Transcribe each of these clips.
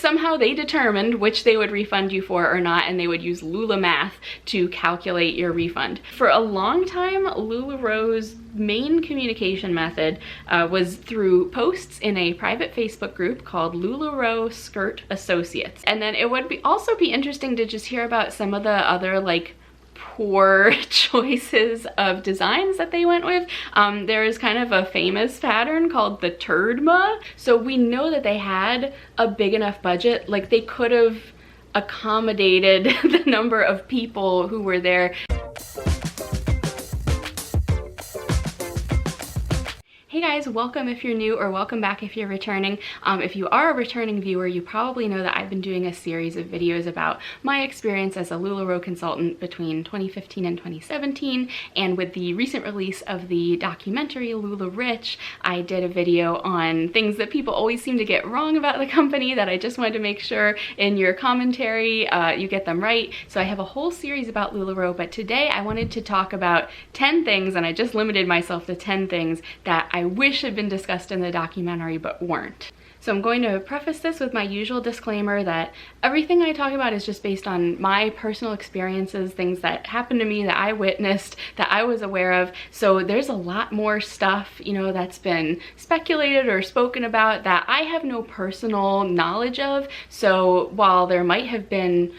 Somehow they determined which they would refund you for or not, and they would use Lula math to calculate your refund. For a long time, LuLaRoe's main communication method was through posts in a private Facebook group called LuLaRoe Skirt Associates. And then it would also be interesting to just hear about some of the other like poor choices of designs that they went with. There is kind of a famous pattern called the Turdma. So we know that they had a big enough budget, like they could have accommodated the number of people who were there. Hey guys, welcome if you're new, or welcome back if you're returning. If you are a returning viewer, you probably know that I've been doing a series of videos about my experience as a LuLaRoe consultant between 2015 and 2017, and with the recent release of the documentary LuLaRich, I did a video on things that people always seem to get wrong about the company that I just wanted to make sure in your commentary you get them right. So I have a whole series about LuLaRoe, but today I wanted to talk about 10 things, and I just limited myself to 10 things that I wish had been discussed in the documentary but weren't. So I'm going to preface this with my usual disclaimer that everything I talk about is just based on my personal experiences, things that happened to me, that I witnessed, that I was aware of. So there's a lot more stuff, you know, that's been speculated or spoken about that I have no personal knowledge of. So while there might have been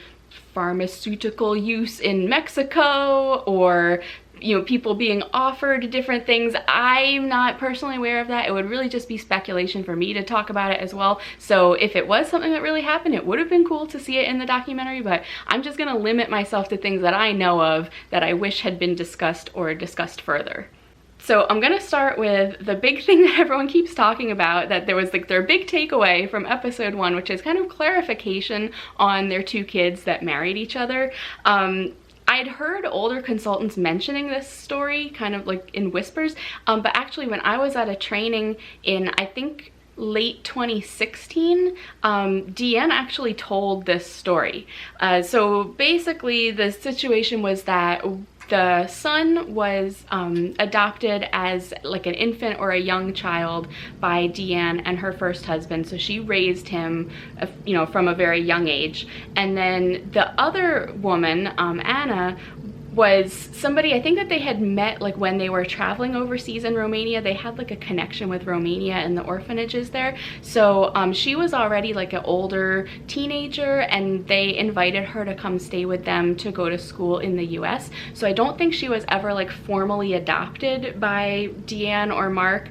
pharmaceutical use in Mexico, or you know, people being offered different things, I'm not personally aware of that. It would really just be speculation for me to talk about it as well. So if it was something that really happened, it would have been cool to see it in the documentary, but I'm just gonna limit myself to things that I know of that I wish had been discussed or discussed further. So I'm gonna start with the big thing that everyone keeps talking about, that there was like their big takeaway from episode 1, which is kind of clarification on their 2 kids that married each other. I'd heard older consultants mentioning this story kind of like in whispers, but actually when I was at a training in, I think, late 2016, Deanne actually told this story. So basically the situation was that the son was adopted as like an infant or a young child by Deanne and her first husband. So she raised him, you know, from a very young age. And then the other woman, Anna, was somebody I think that they had met like when they were traveling overseas in Romania. They had like a connection with Romania and the orphanages there. So she was already like an older teenager, and they invited her to come stay with them to go to school in the US. So I don't think she was ever like formally adopted by Deanne or Mark.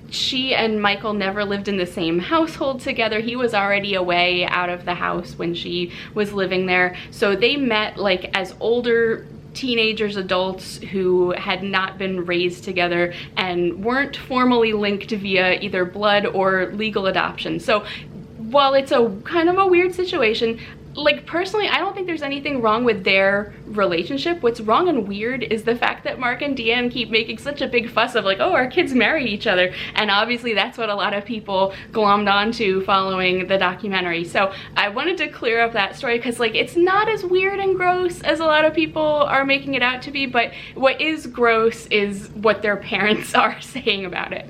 She and Michael never lived in the same household together. He was already away out of the house when she was living there. So they met like as older teenagers, adults who had not been raised together and weren't formally linked via either blood or legal adoption. So while it's a kind of a weird situation, like personally, I don't think there's anything wrong with their relationship. What's wrong and weird is the fact that Mark and Deanne keep making such a big fuss of like, oh, our kids married each other. And obviously that's what a lot of people glommed onto following the documentary. So I wanted to clear up that story because like it's not as weird and gross as a lot of people are making it out to be, but what is gross is what their parents are saying about it.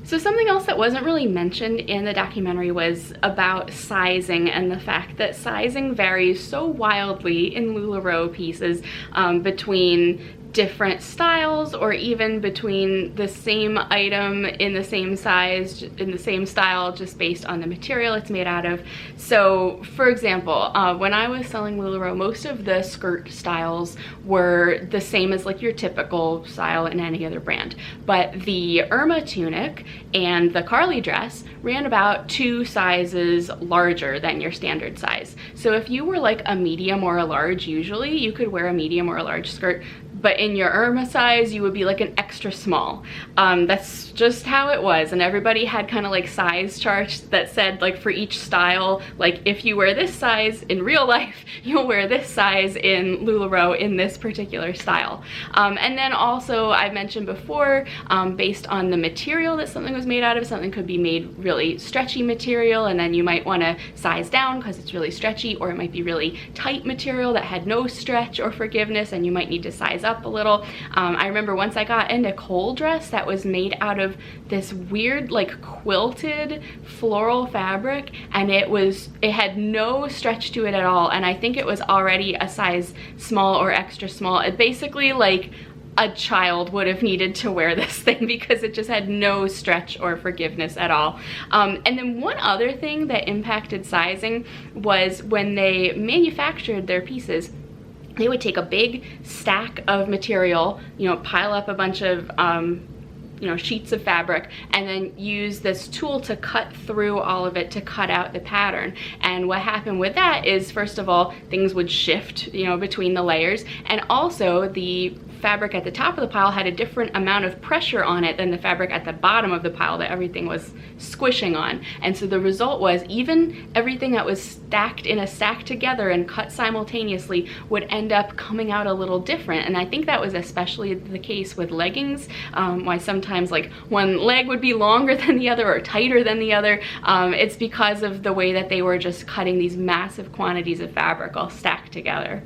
So something else that wasn't really mentioned in the documentary was about sizing, and the fact that sizing varies so wildly in LuLaRoe pieces between different styles, or even between the same item in the same size, in the same style, just based on the material it's made out of. So for example, when I was selling LuLaRoe, most of the skirt styles were the same as like your typical style in any other brand, but the Irma tunic and the Carly dress ran about 2 sizes larger than your standard size. So if you were like a medium or a large, usually you could wear a medium or a large skirt, but in your Irma size, you would be like an extra small. That's just how it was. And everybody had kind of like size charts that said like for each style, like if you wear this size in real life, you'll wear this size in LuLaRoe in this particular style. And then also I mentioned before, based on the material that something was made out of, something could be made really stretchy material, and then you might want to size down because it's really stretchy, or it might be really tight material that had no stretch or forgiveness, and you might need to size up a little. I remember once I got a Nicole dress that was made out of this weird like quilted floral fabric, and it had no stretch to it at all, and I think it was already a size small or extra small. It basically, like, a child would have needed to wear this thing because it just had no stretch or forgiveness at all. And then one other thing that impacted sizing was when they manufactured their pieces, they would take a big stack of material, you know, pile up a bunch of you know, sheets of fabric, and then use this tool to cut through all of it to cut out the pattern. And what happened with that is, first of all, things would shift, you know, between the layers, and also the fabric at the top of the pile had a different amount of pressure on it than the fabric at the bottom of the pile that everything was squishing on. And so the result was even everything that was stacked in a stack together and cut simultaneously would end up coming out a little different. And I think that was especially the case with leggings, why sometimes like one leg would be longer than the other or tighter than the other. It's because of the way that they were just cutting these massive quantities of fabric all stacked together.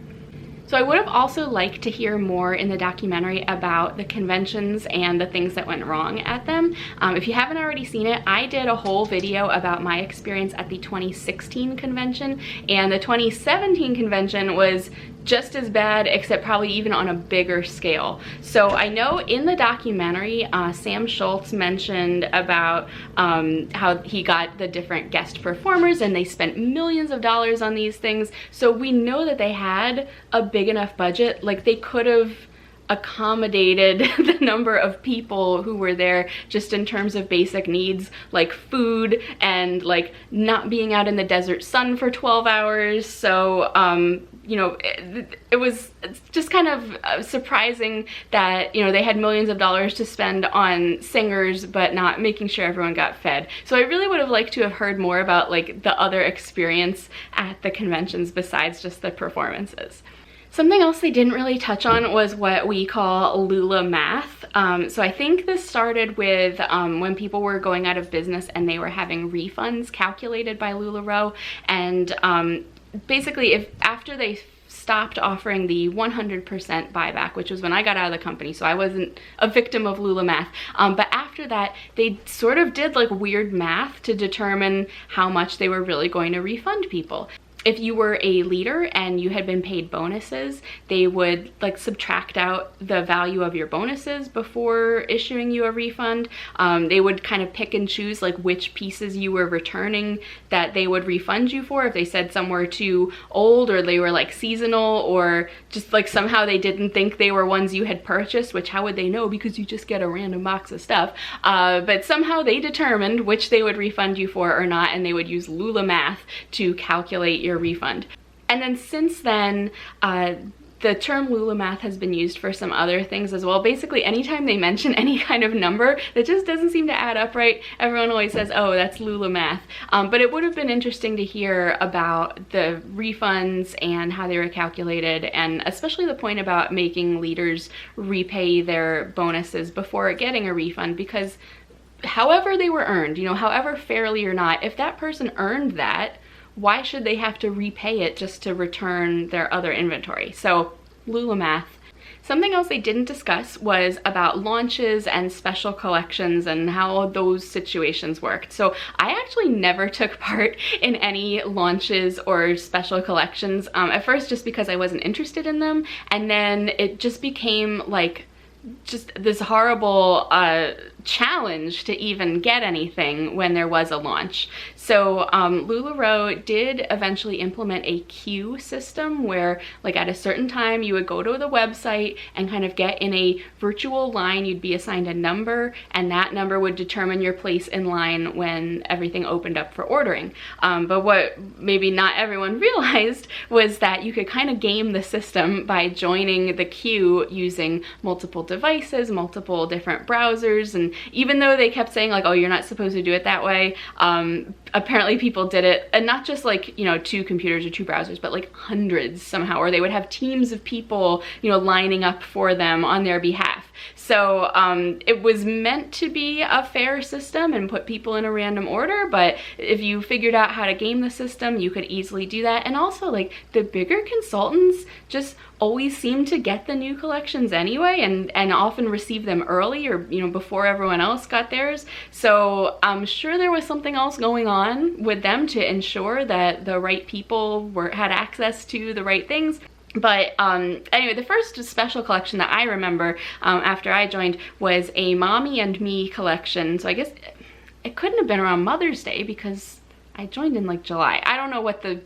So I would have also liked to hear more in the documentary about the conventions and the things that went wrong at them. If you haven't already seen it, I did a whole video about my experience at the 2016 convention, and the 2017 convention was just as bad, except probably even on a bigger scale. So I know in the documentary, Sam Schultz mentioned about how he got the different guest performers and they spent millions of dollars on these things. So we know that they had a big enough budget, like they could have accommodated the number of people who were there just in terms of basic needs like food and like not being out in the desert sun for 12 hours. So you know, it was just kind of surprising that, you know, they had millions of dollars to spend on singers but not making sure everyone got fed. So I really would have liked to have heard more about like the other experience at the conventions besides just the performances. Something else they didn't really touch on was what we call Lula math. So I think this started with when people were going out of business and they were having refunds calculated by LuLaRoe. And basically, if after they stopped offering the 100% buyback, which was when I got out of the company, so I wasn't a victim of Lula math, but after that they sort of did like weird math to determine how much they were really going to refund people. If you were a leader and you had been paid bonuses, they would like subtract out the value of your bonuses before issuing you a refund. They would kind of pick and choose like which pieces you were returning that they would refund you for. If they said some were too old or they were like seasonal, or just like somehow they didn't think they were ones you had purchased, which how would they know because you just get a random box of stuff. But somehow they determined which they would refund you for or not, and they would use Lula math to calculate your refund. And then since then, the term Lula math has been used for some other things as well. Basically, anytime they mention any kind of number that just doesn't seem to add up right, everyone always says, oh, that's Lula math. But it would have been interesting to hear about the refunds and how they were calculated, and especially the point about making leaders repay their bonuses before getting a refund, because however they were earned, you know, however fairly or not, if that person earned that, why should they have to repay it just to return their other inventory? So Lula math. Something else they didn't discuss was about launches and special collections and how those situations worked. So I actually never took part in any launches or special collections, at first just because I wasn't interested in them, and then it just became like just this horrible challenge to even get anything when there was a launch. So LuLaRoe did eventually implement a queue system where like at a certain time you would go to the website and kind of get in a virtual line. You'd be assigned a number, and that number would determine your place in line when everything opened up for ordering. But what maybe not everyone realized was that you could kind of game the system by joining the queue using multiple devices, multiple different browsers, and and even though they kept saying like, oh, you're not supposed to do it that way, apparently people did it, and not just like, you know, 2 computers or 2 browsers, but like hundreds somehow, or they would have teams of people, you know, lining up for them on their behalf. So it was meant to be a fair system and put people in a random order, but if you figured out how to game the system, you could easily do that. And also, like, the bigger consultants just always seem to get the new collections anyway, and often receive them early, or, you know, before everyone else got theirs. So I'm sure there was something else going on with them to ensure that the right people had access to the right things. But anyway, the first special collection that I remember after I joined was a Mommy and Me collection. So I guess it couldn't have been around Mother's Day because I joined in like July. I don't know what the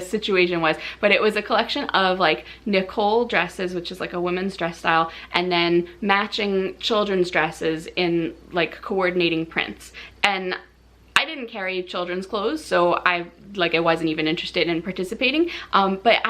situation was, but it was a collection of like Nicole dresses, which is like a women's dress style, and then matching children's dresses in like coordinating prints. And I didn't carry children's clothes, so I wasn't even interested in participating, but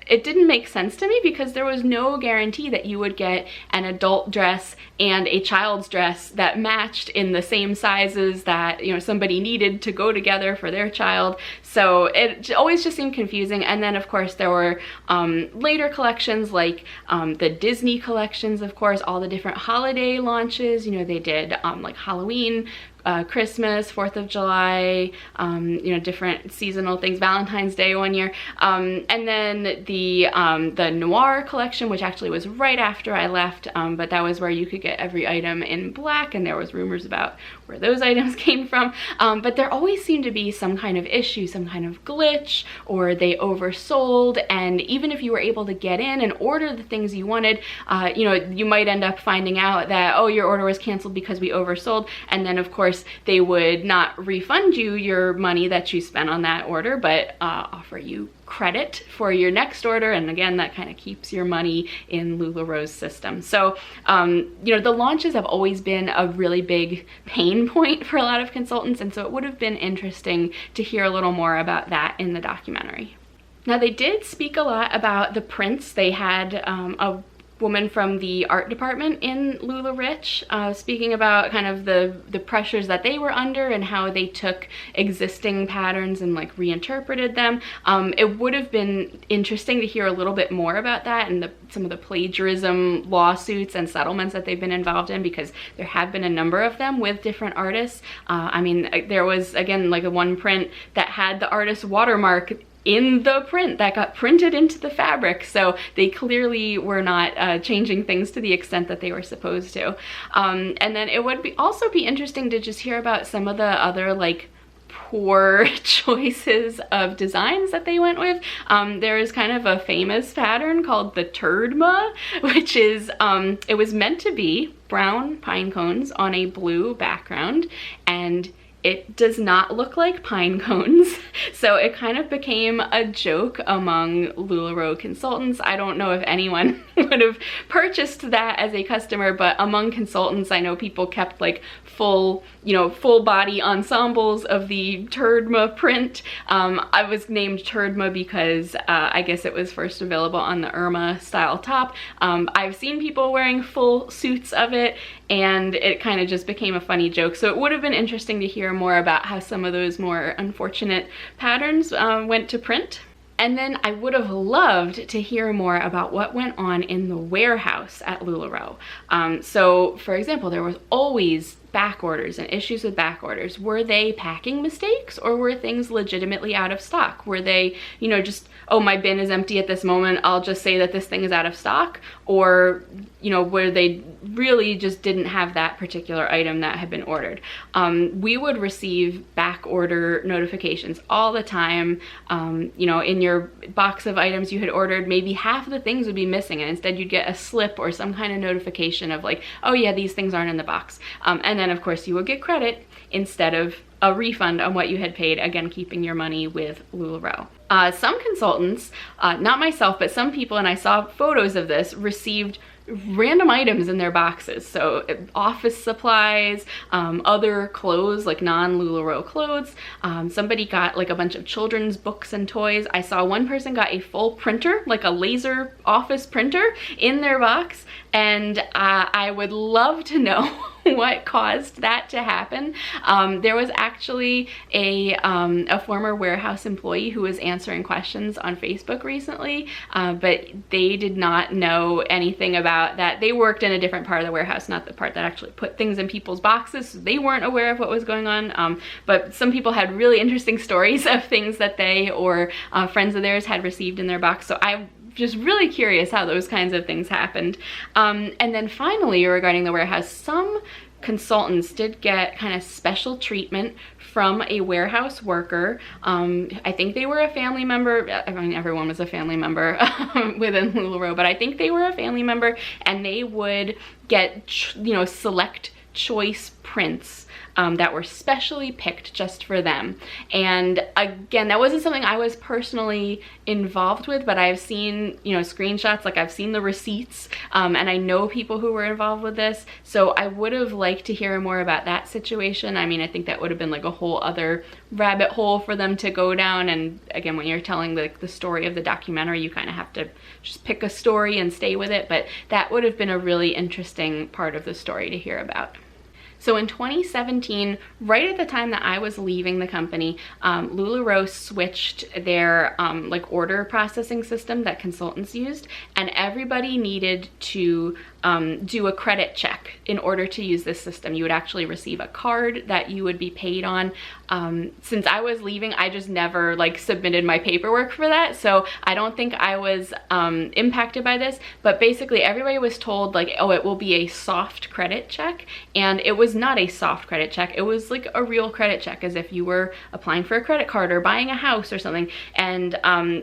it didn't make sense to me because there was no guarantee that you would get an adult dress and a child's dress that matched in the same sizes that, you know, somebody needed to go together for their child. So it always just seemed confusing. And then of course there were later collections like the Disney collections, of course, all the different holiday launches. You know, they did like Halloween, Christmas, 4th of July, you know, different seasonal things, Valentine's Day one year, and then the Noir collection, which actually was right after I left, but that was where you could get every item in black, and there was rumors about where those items came from, but there always seemed to be some kind of issue, some kind of glitch, or they oversold. And even if you were able to get in and order the things you wanted, you know, you might end up finding out that, oh, your order was canceled because we oversold, and then of course they would not refund you your money that you spent on that order, but offer you credit for your next order. And again, that kind of keeps your money in LuLaRoe's system. So, you know, the launches have always been a really big pain point for a lot of consultants. And so it would have been interesting to hear a little more about that in the documentary. Now, they did speak a lot about the prints. They had a woman from the art department in LuLaRich speaking about kind of the pressures that they were under and how they took existing patterns and like reinterpreted them. It would have been interesting to hear a little bit more about that and some of the plagiarism lawsuits and settlements that they've been involved in, because there have been a number of them with different artists. I mean, there was, again, like a one print that had the artist's watermark in the print that got printed into the fabric, so they clearly were not changing things to the extent that they were supposed to. And then it would also be interesting to just hear about some of the other like poor choices of designs that they went with. There is kind of a famous pattern called the Turdma, which is it was meant to be brown pine cones on a blue background, and it does not look like pine cones. So it kind of became a joke among LuLaRoe consultants. I don't know if anyone would have purchased that as a customer, but among consultants, I know people kept like full, you know, full body ensembles of the Turdma print. I was named Turdma because I guess it was first available on the Irma style top. I've seen people wearing full suits of it, and it kind of just became a funny joke. So it would have been interesting to hear more about how some of those more unfortunate patterns went to print. And then I would have loved to hear more about what went on in the warehouse at LuLaRoe. So for example, there was always back orders and issues with back orders. Were they packing mistakes, or were things legitimately out of stock? Were they, you know, just, oh, my bin is empty at this moment, I'll just say that this thing is out of stock? Or, you know, where they really just didn't have that particular item that had been ordered. We would receive back order notifications all the time. You know, in your box of items you had ordered, maybe half of the things would be missing, and instead you'd get a slip or some kind of notification of like, oh yeah, these things aren't in the box. And then of course you would get credit instead of a refund on what you had paid, again keeping your money with LuLaRoe. Some consultants, not myself, but some people, and I saw photos of this, received random items in their boxes. So office supplies, other clothes, like non-LuLaRoe clothes. Somebody got like a bunch of children's books and toys. I saw one person got a full printer, like a laser office printer in their box. And I would love to know what caused that to happen. There was actually a former warehouse employee who was answering questions on Facebook recently, but they did not know anything about that. They worked in a different part of the warehouse, not the part that actually put things in people's boxes, so they weren't aware of what was going on. But some people had really interesting stories of things that they or friends of theirs had received in their box, so I'm just really curious how those kinds of things happened. And then finally, regarding the warehouse, some consultants did get kind of special treatment from a warehouse worker. I think they were a family member. I mean, everyone was a family member within LuLaRoe, but I think they were a family member, and they would get, you know, select choice prints that were specially picked just for them. And again, that wasn't something I was personally involved with, but I've seen, you know, screenshots, like I've seen the receipts, and I know people who were involved with this, so I would have liked to hear more about that situation. I mean, I think that would have been like a whole other rabbit hole for them to go down, and again, when you're telling like the story of the documentary, you kind of have to just pick a story and stay with it, but that would have been a really interesting part of the story to hear about. So in 2017, right at the time that I was leaving the company, LuLaRoe switched their like order processing system that consultants used, and everybody needed to do a credit check in order to use this system. You would actually receive a card that you would be paid on. Since I was leaving, I just never like submitted my paperwork for that, so I don't think I was impacted by this, but basically everybody was told like, oh, it will be a soft credit check, and it was not a soft credit check. It was like a real credit check, as if you were applying for a credit card or buying a house or something, and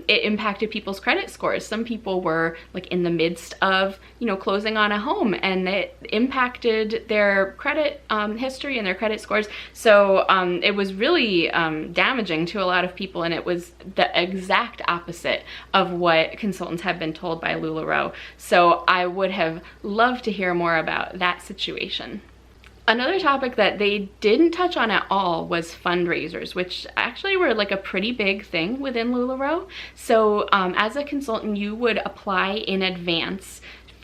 it impacted people's credit scores. Some people were like in the midst of, you know, closing on a home, and it impacted their credit history and their credit scores. So it was really damaging to a lot of people, and it was the exact opposite of what consultants had been told by LuLaRoe. So I would have loved to hear more about that situation. Another topic that they didn't touch on at all was fundraisers, which actually were like a pretty big thing within LuLaRoe. So as a consultant, you would apply in advance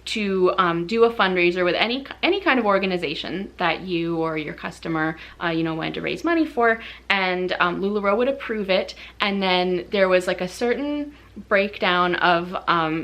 to do a fundraiser with any kind of organization that you or your customer you know, wanted to raise money for, and LuLaRoe would approve it, and then there was like a certain breakdown of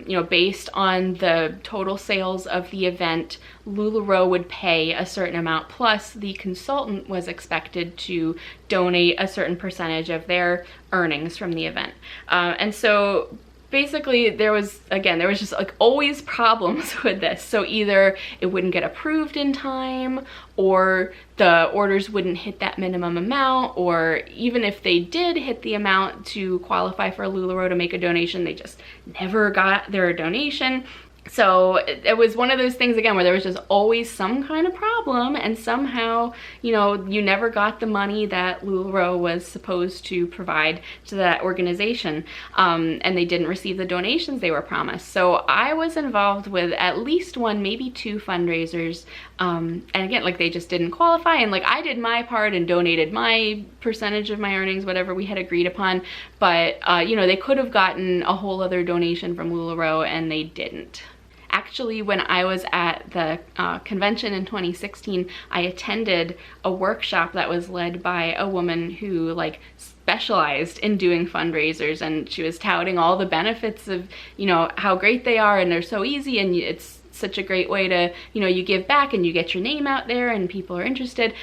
you know, based on the total sales of the event, LuLaRoe would pay a certain amount, plus the consultant was expected to donate a certain percentage of their earnings from the event. And so basically there was just like always problems with this. So either it wouldn't get approved in time, or the orders wouldn't hit that minimum amount, or even if they did hit the amount to qualify for LuLaRoe to make a donation, they just never got their donation. So it was one of those things, again, where there was just always some kind of problem, and somehow, you know, you never got the money that LuLaRoe was supposed to provide to that organization, and they didn't receive the donations they were promised. So I was involved with at least one, maybe two fundraisers, and again, like, they just didn't qualify, and like, I did my part and donated my percentage of my earnings, whatever we had agreed upon, but you know, they could have gotten a whole other donation from LuLaRoe, and they didn't. Actually, when I was at the convention in 2016, I attended a workshop that was led by a woman who like specialized in doing fundraisers, and she was touting all the benefits of, you know, how great they are, and they're so easy, and it's such a great way to, you know, you give back and you get your name out there and people are interested.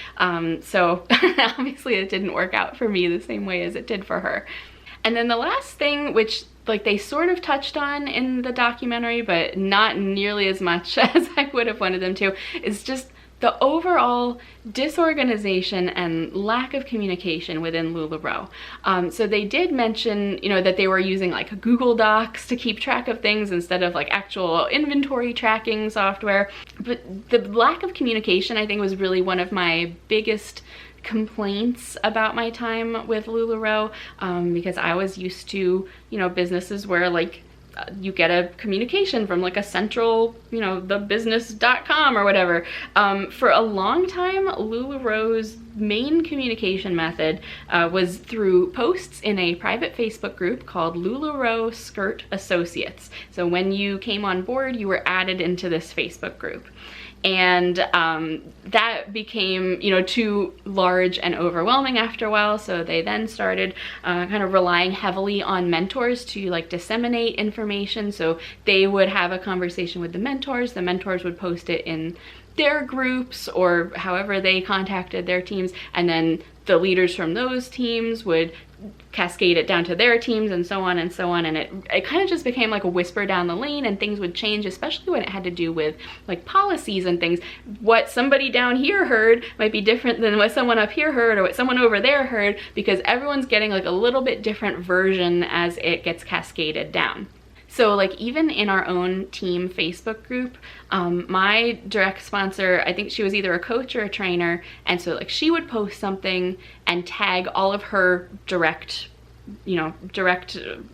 So obviously it didn't work out for me the same way as it did for her. And then the last thing, which like they sort of touched on in the documentary, but not nearly as much as I would have wanted them to, is just the overall disorganization and lack of communication within LuLaRoe. So they did mention, you know, that they were using like Google Docs to keep track of things instead of like actual inventory tracking software. But the lack of communication, I think, was really one of my biggest complaints about my time with LuLaRoe, because I was used to, you know, businesses where like you get a communication from like a central, you know, thebusiness.com or whatever. For a long time, LuLaRoe's main communication method was through posts in a private Facebook group called LuLaRoe Skirt Associates. So when you came on board, you were added into this Facebook group. and that became, you know, too large and overwhelming after a while, so they then started kind of relying heavily on mentors to like disseminate information. So they would have a conversation with the mentors would post it in their groups or however they contacted their teams, and then the leaders from those teams would cascade it down to their teams, and so on and so on. And it kind of just became like a whisper down the lane, and things would change, especially when it had to do with like policies and things. What somebody down here heard might be different than what someone up here heard or what someone over there heard, because everyone's getting like a little bit different version as it gets cascaded down. So like even in our own team Facebook group, my direct sponsor, I think she was either a coach or a trainer, and so like she would post something and tag all of her direct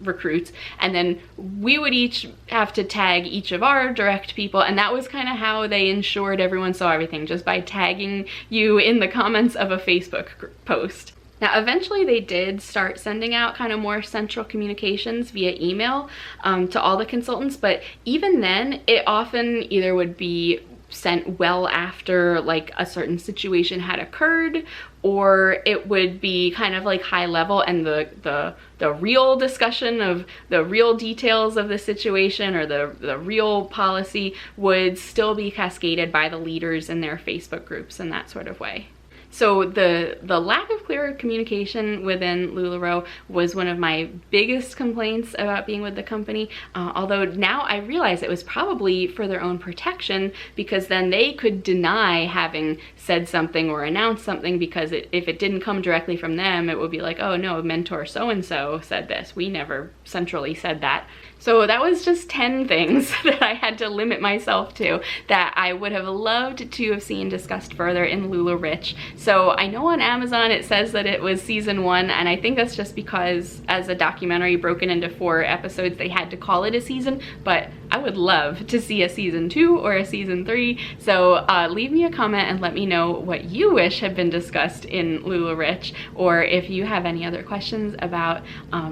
recruits, and then we would each have to tag each of our direct people, and that was kind of how they ensured everyone saw everything, just by tagging you in the comments of a Facebook post. Now, eventually they did start sending out kind of more central communications via email to all the consultants, but even then it often either would be sent well after like a certain situation had occurred, or it would be kind of like high level, and the real discussion of the real details of the situation or the real policy would still be cascaded by the leaders in their Facebook groups in that sort of way. So the lack of clear communication within LuLaRoe was one of my biggest complaints about being with the company, although now I realize it was probably for their own protection, because then they could deny having said something or announced something, because if it didn't come directly from them, it would be like, oh no, mentor so-and-so said this, we never centrally said that. So that was just 10 things that I had to limit myself to that I would have loved to have seen discussed further in LuLaRich. So I know on Amazon it says that it was season 1, and I think that's just because as a documentary broken into 4 episodes, they had to call it a season, but I would love to see a season 2 or a season 3. So leave me a comment and let me know what you wish had been discussed in LuLaRich, or if you have any other questions about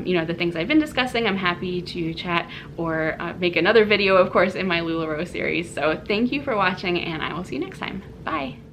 you know, the things I've been discussing. I'm happy to chat or make another video, of course, in my LuLaRoe series. So thank you for watching, and I will see you next time. Bye.